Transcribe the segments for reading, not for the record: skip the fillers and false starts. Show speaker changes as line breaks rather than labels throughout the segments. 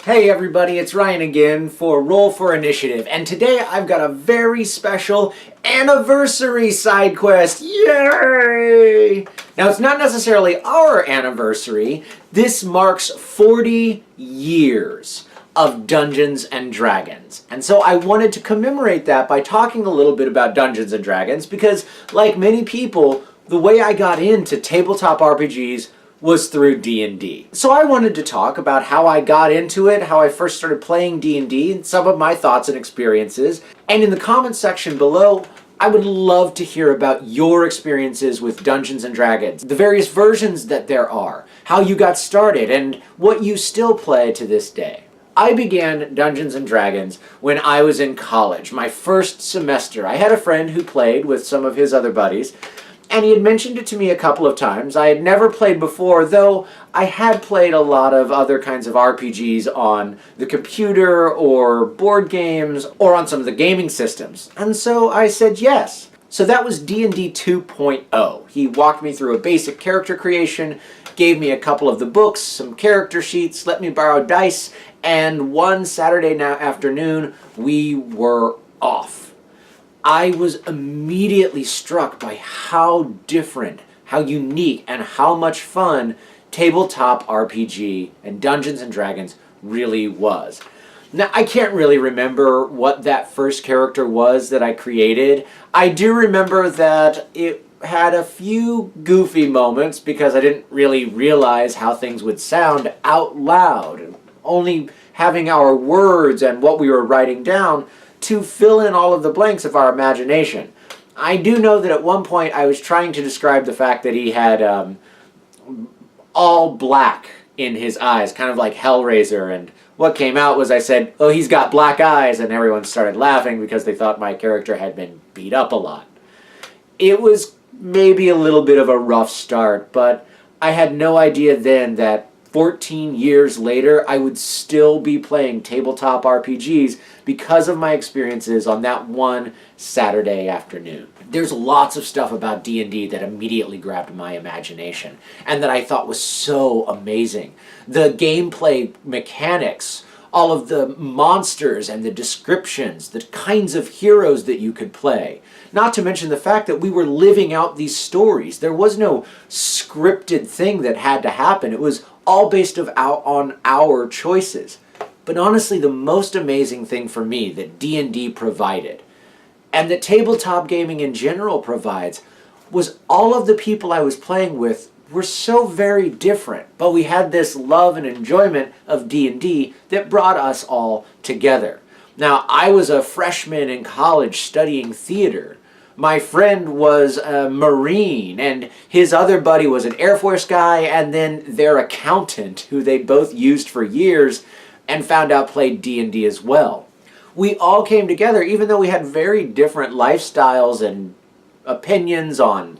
Hey everybody, it's Ryan again for Roll for Initiative, and today I've got a very special anniversary side quest. Yay! Now it's not necessarily our anniversary. This marks 40 years of Dungeons and Dragons. And so I wanted to commemorate that by talking a little bit about Dungeons and Dragons because, like many people, the way I got into tabletop RPGs was through D&D. So I wanted to talk about how I got into it, how I first started playing D&D, and some of my thoughts and experiences. And in the comments section below, I would love to hear about your experiences with Dungeons and Dragons, the various versions that there are, how you got started, and what you still play to this day. I began Dungeons and Dragons when I was in college, my first semester. I had a friend who played with some of his other buddies, and he had mentioned it to me a couple of times. I had never played before, though I had played a lot of other kinds of RPGs on the computer or board games or on some of the gaming systems. And so I said yes. So that was D&D 2.0. He walked me through a basic character creation, gave me a couple of the books, some character sheets, let me borrow dice, and one Saturday afternoon, we were off. I was immediately struck by how different, how unique, and how much fun tabletop RPG and Dungeons and Dragons really was. Now, I can't really remember what that first character was that I created. I do remember that it had a few goofy moments because I didn't really realize how things would sound out loud. Only having our words and what we were writing down to fill in all of the blanks of our imagination. I do know that at one point I was trying to describe the fact that he had all black in his eyes, kind of like Hellraiser, and what came out was I said, "Oh, he's got black eyes," and everyone started laughing because they thought my character had been beat up a lot. It was maybe a little bit of a rough start, but I had no idea then that 14 years later, I would still be playing tabletop RPGs because of my experiences on that one Saturday afternoon. There's lots of stuff about D&D that immediately grabbed my imagination and that I thought was so amazing. The gameplay mechanics, all of the monsters and the descriptions, the kinds of heroes that you could play. Not to mention the fact that we were living out these stories. There was no scripted thing that had to happen. It was all based on our choices. But honestly, the most amazing thing for me that D&D provided, and that tabletop gaming in general provides, was all of the people I was playing with were so very different, but we had this love and enjoyment of D&D that brought us all together. Now, I was a freshman in college studying theater. My friend was a Marine, and his other buddy was an Air Force guy, and then their accountant, who they both used for years, and found out played D&D as well. We all came together, even though we had very different lifestyles and opinions on,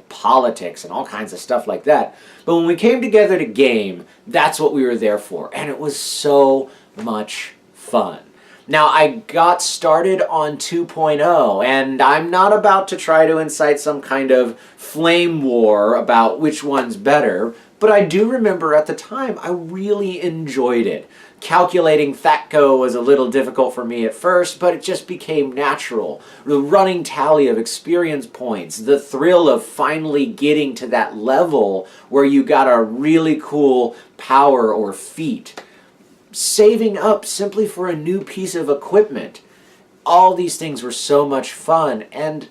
politics and all kinds of stuff like that. But when we came together to game, that's what we were there for, and it was so much fun. Now, I got started on 2.0, and I'm not about to try to incite some kind of flame war about which one's better, but I do remember at the time I really enjoyed it. Calculating THAC/CO was a little difficult for me at first, but it just became natural. The running tally of experience points, the thrill of finally getting to that level where you got a really cool power or feat. Saving up simply for a new piece of equipment. All these things were so much fun, and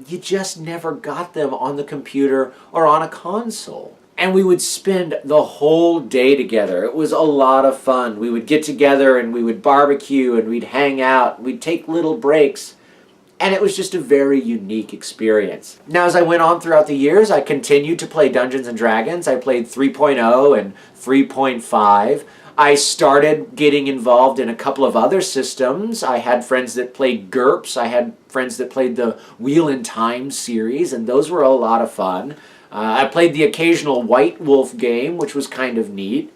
you just never got them on the computer or on a console. And we would spend the whole day together. It was a lot of fun. We would get together and we would barbecue and we'd hang out. We'd take little breaks. And it was just a very unique experience. Now, as I went on throughout the years, I continued to play Dungeons and Dragons. I played 3.0 and 3.5. I started getting involved in a couple of other systems. I had friends that played GURPS. I had friends that played the Wheel in Time series, and those were a lot of fun. I played the occasional White Wolf game, which was kind of neat.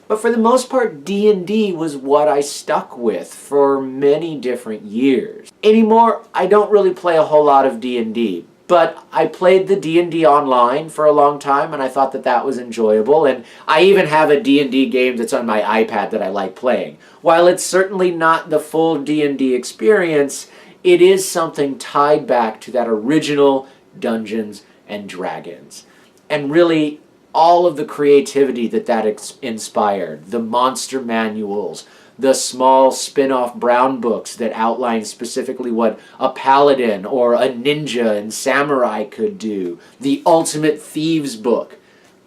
But for the most part, D&D was what I stuck with for many different years. Anymore, I don't really play a whole lot of D&D. But I played the D&D online for a long time, and I thought that that was enjoyable. And I even have a D&D game that's on my iPad that I like playing. While it's certainly not the full D&D experience, it is something tied back to that original Dungeons and Dragons. And really, all of the creativity that inspired, the monster manuals, the small spin-off brown books that outline specifically what a paladin or a ninja and samurai could do, the Ultimate Thieves book.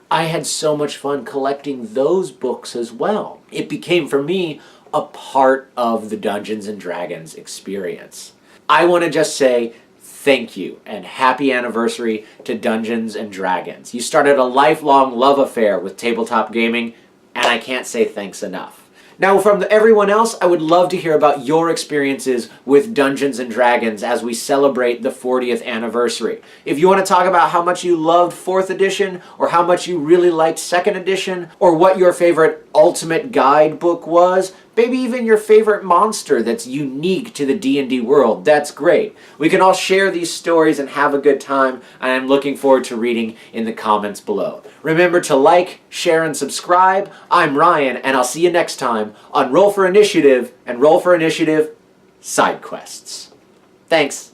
I had so much fun collecting those books as well. It became, for me, a part of the Dungeons and Dragons experience. I want to just say thank you and happy anniversary to Dungeons and Dragons. You started a lifelong love affair with tabletop gaming, and I can't say thanks enough. Now, from everyone else, I would love to hear about your experiences with Dungeons & Dragons as we celebrate the 40th anniversary. If you want to talk about how much you loved 4th edition, or how much you really liked 2nd edition, or what your favorite Ultimate Guidebook was, maybe even your favorite monster that's unique to the D&D world, that's great. We can all share these stories and have a good time, and I'm looking forward to reading in the comments below. Remember to like, share, and subscribe. I'm Ryan, and I'll see you next time on Roll for Initiative and Roll for Initiative Side Quests. Thanks.